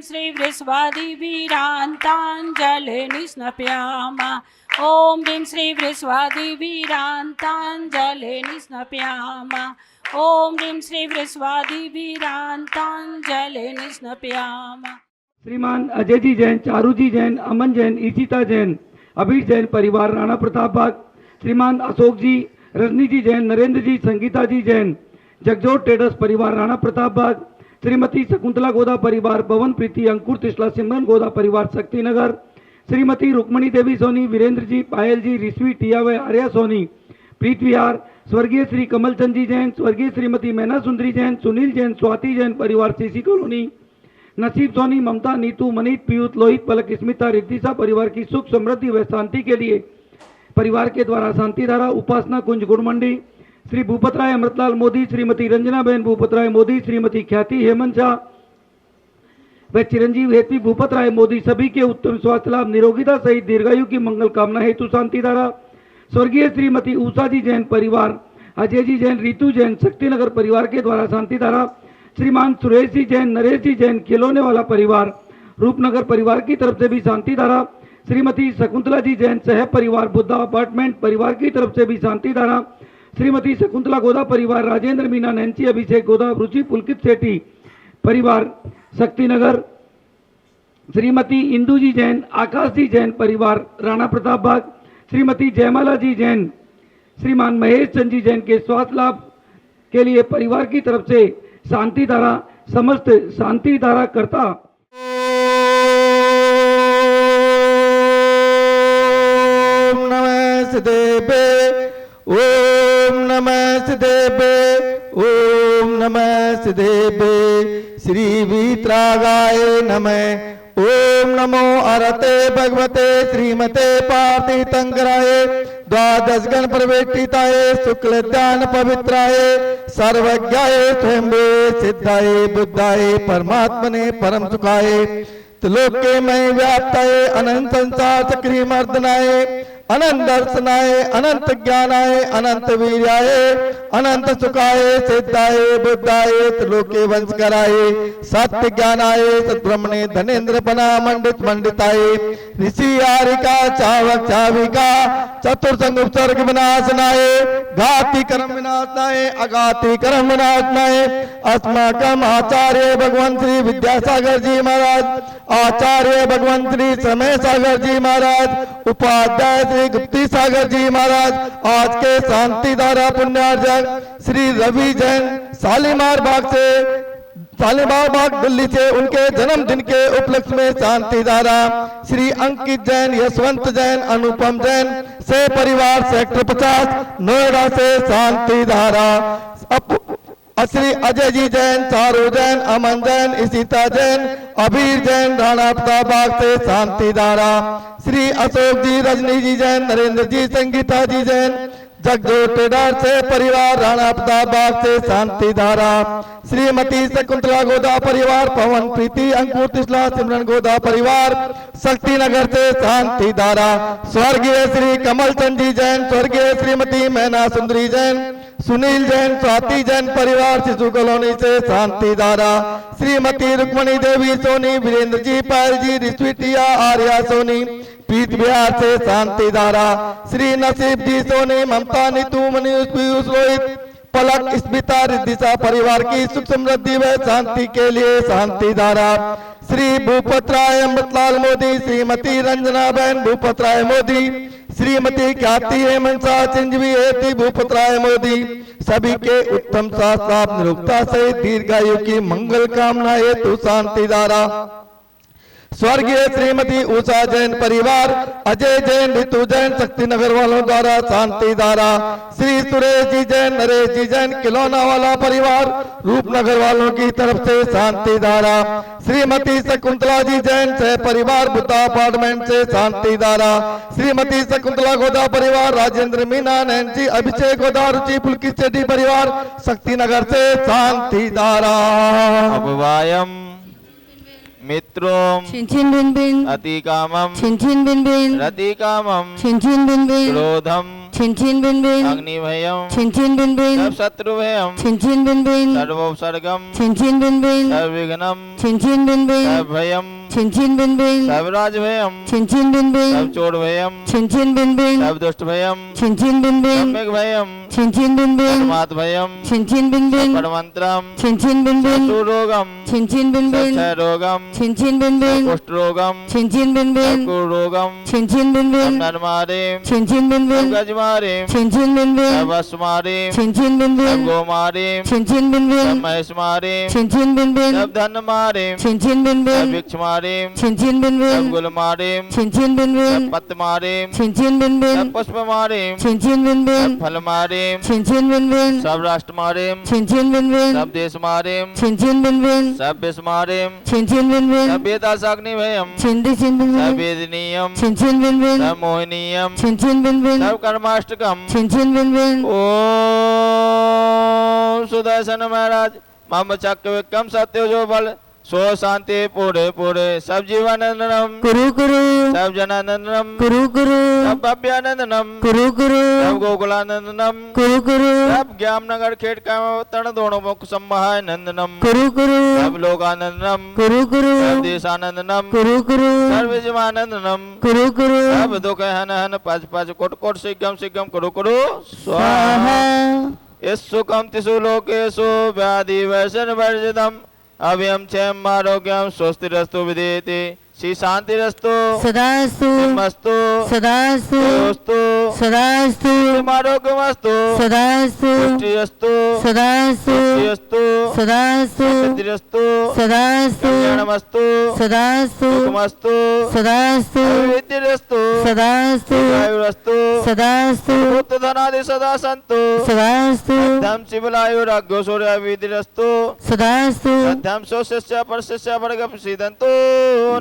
श्री वृषवादिवीरान्ताञ्जलिर्निष्णपयामा ॐ ह्रीं श्री वृषवादिवीरान्ताञ्जलिर्निष्णपयामा ॐ ह्रीं श्री वृषवादिवीरान्ताञ्जलिर्निष्णपयामा। श्रीमान अजय जी जैन, चारू जी जैन, अमन जैन, ईशिता जैन, अभीर जैन परिवार राणा प्रताप बाग, श्रीमान अशोक जी, रजनी जी जैन, नरेंद्र जी, संगीता जी जैन, जगजोत ट्रेडर्स परिवार राणा प्रताप बाग, श्रीमती शकुंतला गोदा परिवार, पवन प्रीति, अंकुर तिसला, सिमरन गोदा परिवार शक्तिनगर, श्रीमती रुक्मणी देवी सोनी, वीरेंद्र जी, पायल जी, ऋषि टियावे, आर्या सोनी, प्रीत विहार, स्वर्गीय श्री कमलचंद जी जैन, स्वर्गीय श्रीमती मैना सुंदरी जैन, सुनील जैन, स्वाति जैन परिवार सीसी कॉलोनी, नसीब सोनी, ममता, नीतू, मनीत, पीयूष, लोहित, पलक, स्मिता, रिद्धिसा परिवार की सुख समृद्धि व शांति के लिए परिवार के द्वारा शांति धारा उपासना कुंज गुड़मंडी, श्री भूपत राय अमृतलाल मोदी, श्रीमती रंजना बहन भूपत राय मोदी, श्रीमती ख्याति हेमंत शाह व चिरंजीव हेतवी भूपत राय मोदी सभी के उत्तम स्वास्थ्य लाभ, निरोगिता सहित दीर्घायु की मंगल कामना हेतु शांति धारा। स्वर्गीय श्रीमती उषा जी जैन परिवार, अजय जी जैन, रीतू जैन, शक्तिनगर परिवार के द्वारा शांति धारा। श्रीमान सुरेश जी जैन, नरेश जी जैन, खिलौने वाला परिवार रूपनगर परिवार की तरफ से भी शांति धारा। श्रीमती शकुंतला जी जैन, सह परिवार बुद्धा अपार्टमेंट परिवार की तरफ से भी शांति धारा। श्रीमती शकुंतला गोदा परिवार, राजेंद्र मीना, नैन्सी, अभिषेक गोदा, रुचि, पुलकित सेठी परिवार शक्तिनगर, श्रीमती इंदू जी जैन, आकाश जी जैन परिवार राणा प्रताप बाग, श्रीमती जयमाला जी जैन, श्रीमान महेश चंद जी जैन के स्वास्थ्य लाभ के लिए परिवार की तरफ से शांति धारा, समस्त शांति धारा करता ओम नमः देवे, ओम नमः देवे, ओम नमः देवे, श्री वीतरागाय नमः। ओम नमो अरते भगवते श्रीमते पार्थितंकराय द्वादश गण प्रवेष्टिताय शुक्ल ध्यान पवित्राय सर्वज्ञाय स्वयंभे सिद्धाय बुद्धाय परमात्मने परम सुखाय त्रिलोके मय व्याप्ताय अनंत संसार चक्री मर्दनाय अनंत दर्शनाय अनंत ज्ञानाय अनंत वीर्याय अनंत सुखाय सिद्धाय बुद्धाय त्रिलोके वंशकराय सत्य ज्ञानाय सद्ब्रह्मणे धनेन्द्र पना मंडित मंडिताय ऋषि आरिका चावक चाविका चतुर्संग उपसर्ग विनाशनाय घाति कर्म विनाशनाय अघाति कर्म विनाशनाय अस्माकम आचार्य भगवान श्री विद्यासागर जी महाराज, आचार्य भगवान श्री समय सागर जी महाराज, उपाध्याय श्री गुप्ती सागर जी महाराज, आज के शांति धारा पुण्यार्जक श्री रवि जैन शालीमार बाग दिल्ली से उनके जन्मदिन के उपलक्ष्य में शांति धारा। श्री अंकित जैन, यशवंत जैन, अनुपम जैन से परिवार सेक्टर 50 नोएडा से शांति धारा। श्री अजय जी जैन, चारू जैन, अमन जैन, ईशिता जैन, अभीर जैन राणा प्रताप बाग से शांति धारा। श्री अशोक जी, रजनी जी जैन, नरेंद्र जी, संगीता जी जैन, जगजोत ट्रेडर्स से परिवार राणा प्रताप बाग से शांति धारा। श्रीमती शकुंतला गोदा परिवार, पवन प्रीति, अंकुर तिसला, सिमरन गोदा परिवार शक्तिनगर से शांति धारा। स्वर्गीय श्री कमलचंद जी जैन, स्वर्गीय श्रीमती मैना सुंदरी जैन, सुनील जैन, स्वाति जैन परिवार शिशु कॉलोनी से शांति धारा। श्रीमती रुक्मणी देवी सोनी, वीरेंद्र जी, पायल जी, ऋषि टिया, आर्या सोनी प्रीत विहार से शांति धारा। श्री नसीब जी सोनी, ममता, नीतू, मनीष, पीयूष, रोहित, पलक, स्मिता, रिद्धिसा परिवार की सुख समृद्धि व शांति के लिए शांति धारा। श्री भूपत राय अमृतलाल मोदी, श्रीमती रंजना बहन भूपत राय मोदी, श्रीमती ख्याति हेमंत शाह, चिंजवी हेती भूपत राय मोदी सभी के उत्तम स्वास्थ्य लाभ, निरोगता सहित दीर्घायु की मंगल कामना हेतु शांति धारा। स्वर्गीय श्रीमती उषा जैन परिवार, अजय जैन, ऋतु जैन शक्तिनगर वालों द्वारा शांति धारा। श्री सुरेश जी जैन, नरेश जी जैन, खिलौना वाला परिवार रूपनगर वालों की तरफ से शांति धारा। श्रीमती शकुंतला जी जैन, सह परिवार बुद्धा अपार्टमेंट से शांति धारा। श्रीमती शकुंतला गोदा परिवार, राजेंद्र मीना, नैन्सी, अभिषेक गोदा, रुचि, पुलकित सेठी परिवार शक्तिनगर से शांति धारा। अभवायम मित्रों छिन बिन बिन अतिकामम छिन बिन बिन रतिकामम छिन बिन बिन क्रोधम छिन छिन बिन बिन अग्नि भयम छिन छिन बिन बिन सर्व शत्रु भयम छिन छिन बिन बिन सर्वोपसर्गम छिन छिन बिन बिन सर्वविघ्नम छिन छिन बिन बिन सर्वभयम छिन छिन बिन बिन सर्वराज भयम छिन छिन बिन बिन सर्वचोर भयम छिन छिन बिन बिन सर्वदुष्ट भयम छिन छिन बिन बिन सम्यक भयम छिन छिन बिन बिन परमात्म भयम छिन छिन बिन बिन परमंत्रम छिन छिन बिन बिन रोगम छिन छिन बिन बिन क्षय रोगम छिन छिन बिन बिन कुष्ठ रोगम छिन छिन बिन बिन रोगम छिन छिन बिन बिन नरमारे छिन छिन बिन बिन गजमारे छिन छिन बिन बिन वसुमारे छिन छिन बिन बिन गोमारे छिन छिन बिन बिन महेश मारे छिन छिन बिन बिन धन मारे छिन छिन बिन बिन वृक्ष मारे छिन छिन बिन बिन गुल मारे छिन छिन बिन बिन पत्त मारे छिन छिन बिन बिन पुष्प मारे छिन छिन बिन बिन फल मारे छिन छिन बिन बिन सब राष्ट्र मारे छिन छिन बिन बिन सब देश मारे छिन छिन बिन बिन सब विश्व मारे छिन छिन बिन बिन सब वेदासाग्नि भयम छिन छिन बिन सब बिन वेदनीयम छिन छिन बिन बिन सब मोहनीयम छिन छिन बिन बिन सब कर्माष्टकम छिन छिन बिन बिन ओम सुदर्शन महाराज मम चक्र विक्रम सत्य जो बल सो शांति पूरे पूरे सब जीवानंदनम कुरु कुरु सब जनानंदनम कुरु कुरु सब भव्यानंदनम कुरु कुरु सब गोकुलानंदनम कुरु कुरु सब ज्ञाननगर खेट का तण दोनों मुख सम्महाय नंदनम कुरु कुरु सब लोकानंदनम कुरु कुरु सब देशानंदनम कुरु कुरु सर्व जीवानंदनम कुरु कुरु सब दुख हन हन पच पच कोट कोट सिगम सिगम कुरु कुरु स्वाहा स्वाहा सुखम तिसु लोकेशु व्याधि वैसन वर्जितम अभयम क्षेम आरोग्यम स्वस्तिरस्तु विदेति श्री शांतिरस्तु सदास्तु मस्तु सदास्तु दोस्तु सदास्तु आरोग्यमस्तु सदास्तु पुष्टिरस्तु सदास्तु पुष्टिरस्तु सदास्तु सिद्धिरस्तु सदास्तु कल्याणमस्तु सदास्तु सुखमस्तु सदास्तु विद्धिरस्तु सदास्तु आयुरस्तु सदास्तु पुत्र धनादि सदा संतु सदास्तु धम शिवलायुराग्यो सूर्य विधिरस्तु सदास्तु धम सो शिष्य पर शिष्य वर्ग प्रसिद्धंतु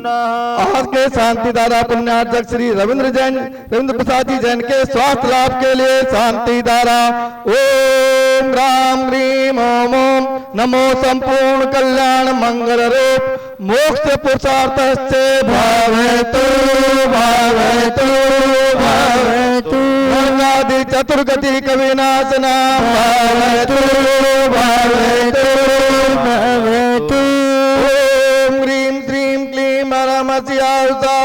नः आज के शांति धारा पुण्यार्चक श्री रविंद्र प्रसाद जी जैन के स्वास्थ्य लाभ के लिए शांति धारा ओम राम ह्रीम ओम ओम नमो संपूर्ण कल्याण मंगल रूप मोक्ष पुरुषार्थ से भावतु भावतु भावतु गंगादि चतुर्गति कविनाशना भावतु भावतु भावतु ओम ह्रीम क्लीम क्लीम परमस्याहुषा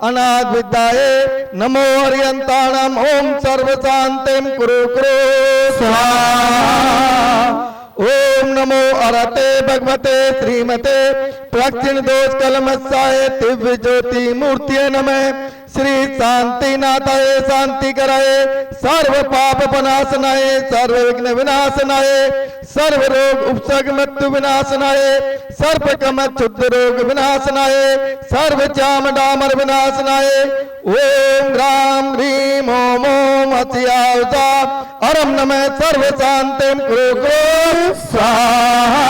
अनाथ विद्याये नमो हरियंताणम ओम सर्व शांतिम कुरु कुरु स्वाहा ओम नमो अरते भगवते श्रीमते प्रक्षिण दोष कलमस्साय दिव्य ज्योति मूर्ति नमः श्री शांति नाथाय शांति कराए सर्व पाप विनाशनाय सर्व विघ्न विनाशनाय सर्व रोग उपसर्ग मृत्यु विनाशनाय सर्व कम क्षुद्र रोग विनाशनाय सर्व चाम डामर विनाशनाय ओम राम ह्रीम ओम ओम हसियाहुषा अरम नमः सर्व शांतिम कुरु कुरु स्वाहा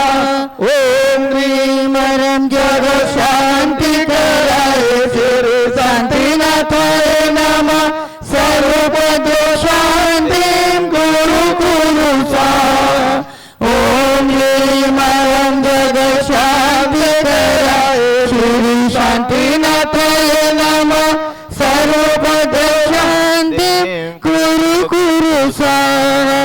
ओम ह्रीम अरम जग शांति कराए श्री शांति नाथाय नमः सर्वपद शांतिम कुरु कुरु स्वाहा ओम ह्रीम अरम जग शांति कराए श्री शांति नाथाय नमः सर्वपद शांतिम कुरु कुरु स्वाहा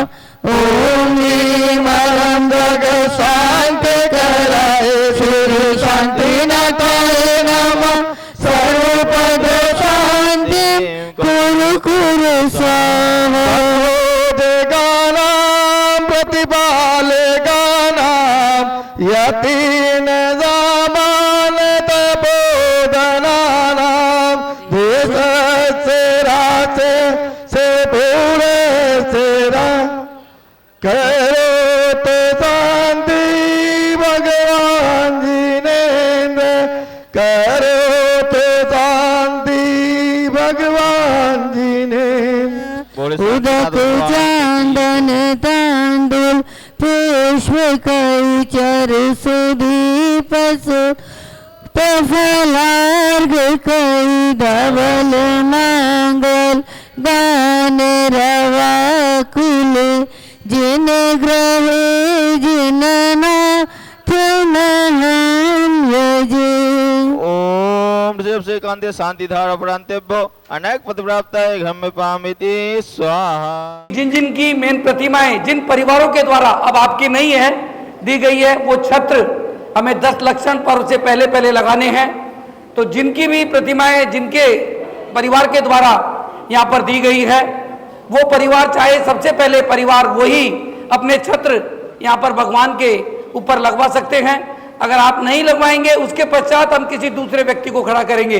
ओम ह्रीम अरम जग शांति कराए श्री शांति नाथाय नमः सर्वपद शांति कुरु कुरु स्वाहा गानाम प्रतिपालेगानाम यतीन जामान तपोधनानाम देश से रासे से पूरे से करो तो शांति भगवान जी ने करो तो शांति भगवान जी ने उदक चांदन तांडुल पुष्प कई चर सुदीप फलार्घ कई धवल मंगल गान रवा कुल जिन ग्रह जिन नाथ हम यजे ओम श्री तरफ से कांते शांति धारा प्रांतेभ्यो अनेक पद प्राप्त है घर में पामिति स्वाहा। जिन जिन की मेन प्रतिमाएं जिन परिवारों के द्वारा अब आपकी नहीं है दी गई है, वो छत्र हमें 10 लक्षण पर्व से पहले पहले लगाने हैं। तो जिनकी भी प्रतिमाएं जिनके परिवार के द्वारा यहाँ पर दी गई है, वो परिवार चाहे सबसे पहले परिवार वही अपने छत्र यहाँ पर भगवान के ऊपर लगवा सकते हैं। अगर आप नहीं लगवाएंगे उसके पश्चात हम किसी दूसरे व्यक्ति को खड़ा करेंगे।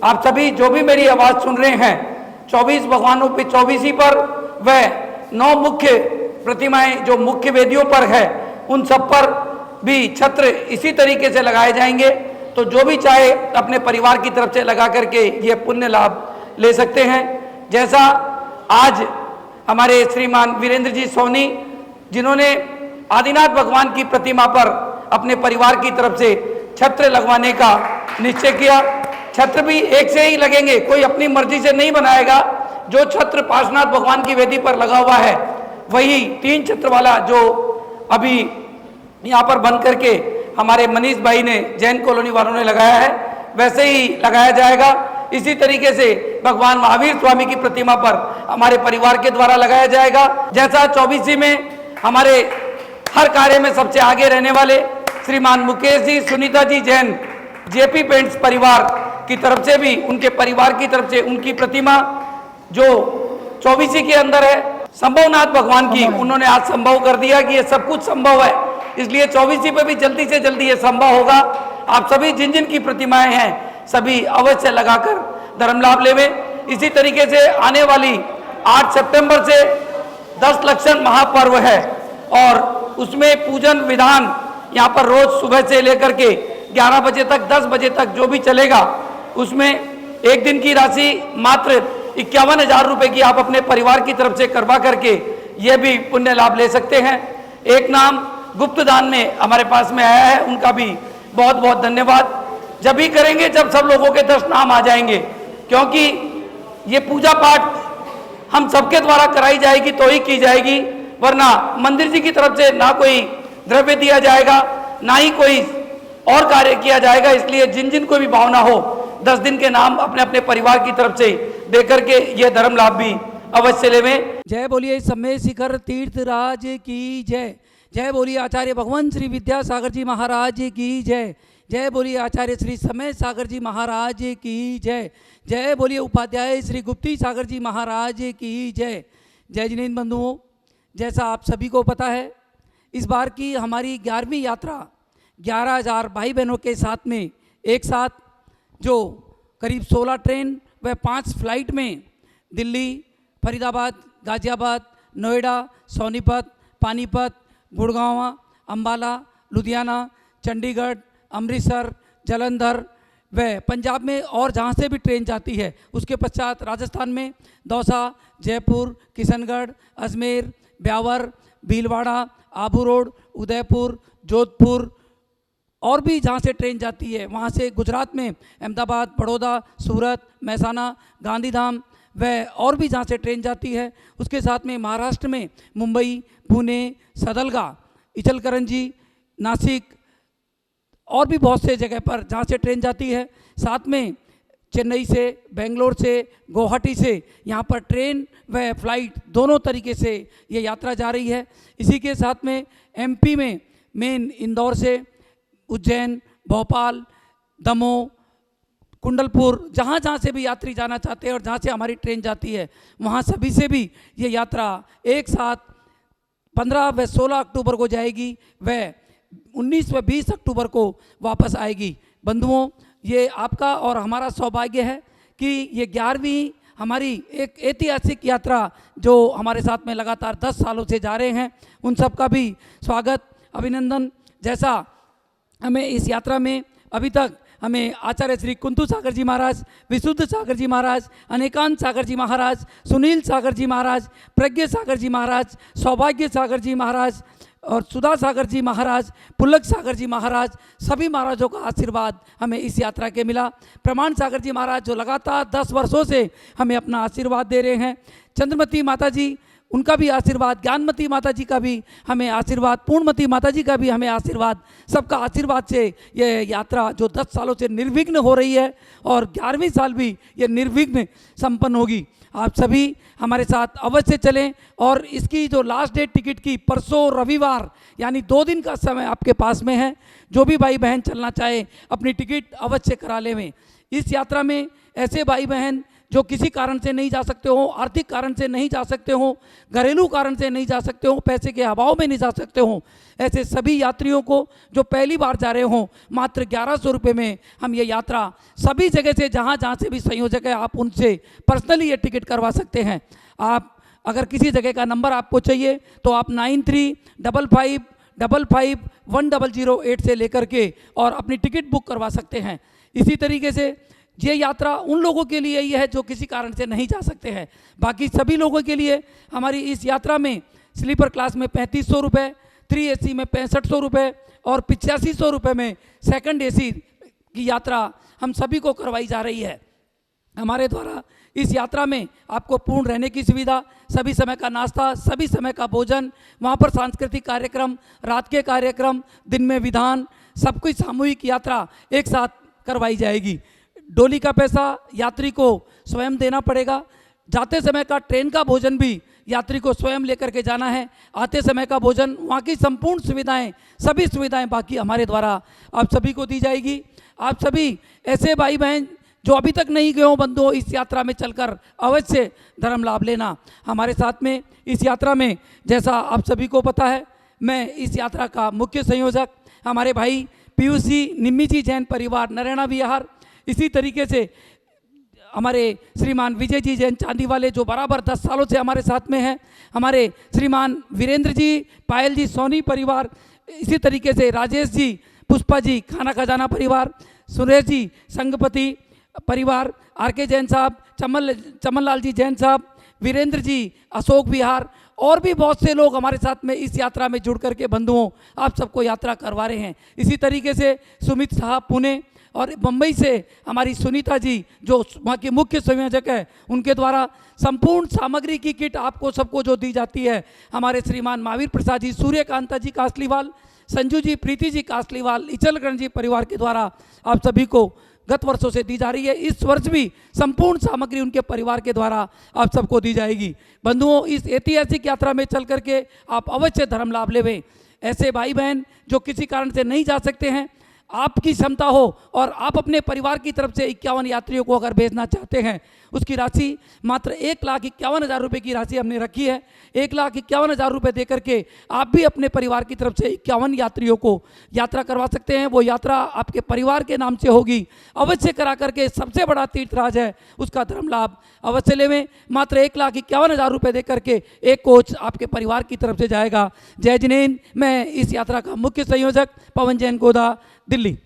आप सभी जो भी मेरी आवाज़ सुन रहे हैं, 24 भगवानों पे 24 पर वह 9 मुख्य प्रतिमाएं जो मुख्य वेदियों पर है, उन सब पर भी छत्र इसी तरीके से लगाए जाएंगे। तो जो भी चाहे अपने परिवार की तरफ से लगा करके ये पुण्य लाभ ले सकते हैं। जैसा आज हमारे श्रीमान वीरेंद्र जी सोनी, जिन्होंने आदिनाथ भगवान की प्रतिमा पर अपने परिवार की तरफ से छत्र लगवाने का निश्चय किया। छत्र भी एक से ही लगेंगे, कोई अपनी मर्जी से नहीं बनाएगा। जो छत्र पार्श्वनाथ भगवान की वेदी पर लगा हुआ है, वही 3 छत्र वाला जो अभी यहाँ पर बन करके हमारे मनीष भाई ने, जैन कॉलोनी वालों ने लगाया है, वैसे ही लगाया जाएगा। इसी तरीके से भगवान महावीर स्वामी की प्रतिमा पर हमारे परिवार के द्वारा लगाया जाएगा। जैसा 24 में हमारे हर कार्य में सबसे आगे रहने वाले श्रीमान मुकेश जी, सुनीता जी जैन, जेपी पेंट्स परिवार की तरफ से भी, उनके परिवार की तरफ से उनकी प्रतिमा जो 24 के अंदर है, संभवनाथ भगवान की, उन्होंने आज संभव कर दिया कि ये सब कुछ संभव है, इसलिए 24 पे भी जल्दी से जल्दी ये संभव होगा। आप सभी जिन जिन की प्रतिमाएं हैं सभी अवश्य लगाकर धर्म लाभ लेवें। इसी तरीके से आने वाली 8 सितंबर से 10 लक्षण महापर्व है और उसमें पूजन विधान यहाँ पर रोज सुबह से लेकर के 11 बजे तक 10 बजे तक जो भी चलेगा, उसमें एक दिन की राशि मात्र 51,000 रुपये की आप अपने परिवार की तरफ से करवा करके ये भी पुण्य लाभ ले सकते हैं। एक नाम गुप्त दान में हमारे पास में आया है, उनका भी बहुत बहुत धन्यवाद। जब भी करेंगे जब सब लोगों के 10 नाम आ जाएंगे, क्योंकि ये पूजा पाठ हम सबके द्वारा कराई जाएगी तो ही की जाएगी, वरना मंदिर जी की तरफ से ना कोई द्रव्य दिया जाएगा, ना ही कोई और कार्य किया जाएगा। इसलिए जिन जिन को भी भावना हो 10 दिन के नाम अपने अपने परिवार की तरफ से दे करके ये धर्म लाभ भी अवश्य लेवें। जय बोलिए समय शिखर तीर्थराज की जय। जय बोलिए आचार्य भगवान श्री विद्यासागर जी महाराज की जय। जय बोलिए आचार्य श्री समय सागर जी महाराज की जय। जय बोलिए उपाध्याय श्री गुप्ती सागर जी महाराज की जय। जय जिनेन्द्र बंधुओं, जैसा आप सभी को पता है, इस बार की हमारी 11वीं यात्रा 11,000 भाई बहनों के साथ में एक साथ जो करीब 16 ट्रेन व 5 फ्लाइट में दिल्ली, फरीदाबाद, गाजियाबाद, नोएडा, सोनीपत, पानीपत, गुड़गांव, अंबाला, लुधियाना, चंडीगढ़, अमृतसर, जालंधर व पंजाब में और जहाँ से भी ट्रेन जाती है, उसके पश्चात राजस्थान में दौसा, जयपुर, किशनगढ़, अजमेर, ब्यावर, भीलवाड़ा, आबू रोड, उदयपुर, जोधपुर और भी जहाँ से ट्रेन जाती है, वहाँ से गुजरात में अहमदाबाद, बड़ौदा, सूरत, महसाना, गांधीधाम व और भी जहाँ से ट्रेन जाती है। उसके साथ में महाराष्ट्र में मुंबई, पुणे, सदलगा, इचलकरंजी, नासिक और भी बहुत से जगह पर जहाँ से ट्रेन जाती है। साथ में चेन्नई से, बेंगलोर से, गुवाहाटी से यहाँ पर ट्रेन व फ्लाइट दोनों तरीके से ये यात्रा जा रही है। इसी के साथ में एमपी में मेन इंदौर से उज्जैन, भोपाल, दमोह, कुंडलपुर, जहाँ जहाँ से भी यात्री जाना चाहते हैं और जहाँ से हमारी ट्रेन जाती है, वहाँ सभी से भी ये यात्रा एक साथ 15 व 16 अक्टूबर को जाएगी व 19 व 20 अक्टूबर को वापस आएगी। बंधुओं, ये आपका और हमारा सौभाग्य है कि ये 11वीं हमारी एक ऐतिहासिक यात्रा जो हमारे साथ में लगातार 10 सालों से जा रहे हैं, उन सब का भी स्वागत, अभिनंदन। जैसा हमें इस यात्रा में अभी तक हमें आचार्य श्री कुंतु सागर जी महाराज, विशुद्ध सागर जी महाराज, अनेकांत सागर जी महाराज, सुनील सागर जी महाराज, प्रज्ञ सागर जी महाराज, सौभाग्य सागर जी महाराज और सुधा सागर जी महाराज, पुलक सागर जी महाराज, सभी महाराजों का आशीर्वाद हमें इस यात्रा के मिला। प्रमाण सागर जी महाराज जो लगातार 10 वर्षों से हमें अपना आशीर्वाद दे रहे हैं। चंद्रमती माता जी उनका भी आशीर्वाद, ज्ञानमती माता जी का भी हमें आशीर्वाद, पूर्णमती माता जी का भी हमें आशीर्वाद, सबका आशीर्वाद से ये यात्रा जो 10 सालों से निर्विघ्न हो रही है और 11वें साल भी ये निर्विघ्न संपन्न होगी। आप सभी हमारे साथ अवश्य चलें और इसकी जो लास्ट डेट टिकट की परसों रविवार यानी 2 दिन का समय आपके पास में है। जो भी भाई बहन चलना चाहे अपनी टिकट अवश्य करा लें। इस यात्रा में ऐसे भाई बहन जो किसी कारण से नहीं जा सकते हो, आर्थिक कारण से नहीं जा सकते हो, घरेलू कारण से नहीं जा सकते हो, पैसे के अभाव में नहीं जा सकते हो, ऐसे सभी यात्रियों को जो पहली बार जा रहे हो मात्र 1100 रुपये में हम ये यात्रा सभी जगह से जहाँ से भी संयोजक है आप उनसे पर्सनली ये टिकट करवा सकते हैं। आप अगर किसी जगह का नंबर आपको चाहिए तो आप 9355551008 से लेकर के और अपनी टिकट बुक करवा सकते हैं। इसी तरीके से ये यात्रा उन लोगों के लिए ही है जो किसी कारण से नहीं जा सकते हैं। बाकी सभी लोगों के लिए हमारी इस यात्रा में स्लीपर क्लास में 3500 रुपये, 3 AC में 6500 रुपये और 8500 रुपये में सेकंड AC की यात्रा हम सभी को करवाई जा रही है। हमारे द्वारा इस यात्रा में आपको पूर्ण रहने की सुविधा, सभी समय का नाश्ता, सभी समय का भोजन, वहाँ पर सांस्कृतिक कार्यक्रम, रात के कार्यक्रम, दिन में विधान, सब कुछ सामूहिक यात्रा एक साथ करवाई जाएगी। डोली का पैसा यात्री को स्वयं देना पड़ेगा। जाते समय का ट्रेन का भोजन भी यात्री को स्वयं लेकर के जाना है। आते समय का भोजन, वहाँ की संपूर्ण सुविधाएं, सभी सुविधाएं बाकी हमारे द्वारा आप सभी को दी जाएगी। आप सभी ऐसे भाई बहन जो अभी तक नहीं गए हो बंधुओं, इस यात्रा में चलकर अवश्य धर्म लाभ लेना। हमारे साथ में इस यात्रा में, जैसा आप सभी को पता है, मैं इस यात्रा का मुख्य संयोजक हमारे भाई पीयूष जी, निम्मी जी जैन परिवार नरैना विहार, इसी तरीके से हमारे श्रीमान विजय जी जैन चांदी वाले जो बराबर 10 सालों से हमारे साथ में हैं, हमारे श्रीमान वीरेंद्र जी, पायल जी सोनी परिवार, इसी तरीके से राजेश जी, पुष्पा जी खाना खजाना परिवार, सुरेश जी संगपति परिवार, RK जैन साहब, चमन लाल जी जैन साहब, वीरेंद्र जी अशोक विहार और भी बहुत से लोग हमारे साथ में इस यात्रा में जुड़ करके बंधुओं आप सबको यात्रा करवा रहे हैं। इसी तरीके से सुमित साहब पुणे और मुंबई से हमारी सुनीता जी जो वहाँ की मुख्य संयोजक है, उनके द्वारा संपूर्ण सामग्री की किट आपको सबको जो दी जाती है, हमारे श्रीमान महावीर प्रसाद जी, सूर्यकांता जी कासलीवाल, संजू जी, प्रीति जी कासलीवाल, इचलकरण जी परिवार के द्वारा आप सभी को गत वर्षों से दी जा रही है। इस वर्ष भी संपूर्ण सामग्री उनके परिवार के द्वारा आप सबको दी जाएगी। बंधुओं, इस ऐतिहासिक यात्रा में चल करके आप अवश्य धर्म लाभ लेवें। ऐसे भाई बहन जो किसी कारण से नहीं जा सकते हैं, आपकी क्षमता हो और आप अपने परिवार की तरफ से 51 यात्रियों को अगर भेजना चाहते हैं, उसकी राशि मात्र 1,51,000 रुपये की राशि हमने रखी है। 1,51,000 रुपये दे करके आप भी अपने परिवार की तरफ से 51 यात्रियों को यात्रा करवा सकते हैं। वो यात्रा आपके परिवार के नाम से होगी। अवश्य करा करके सबसे बड़ा तीर्थराज है, उसका धर्म लाभ अवश्य लेवें। मात्र 1,51,000 रुपये दे करके एक कोच आपके परिवार की तरफ से जाएगा। जय जिनेन्द्र। मैं इस यात्रा का मुख्य संयोजक पवन जैन गोदा, दिल्ली।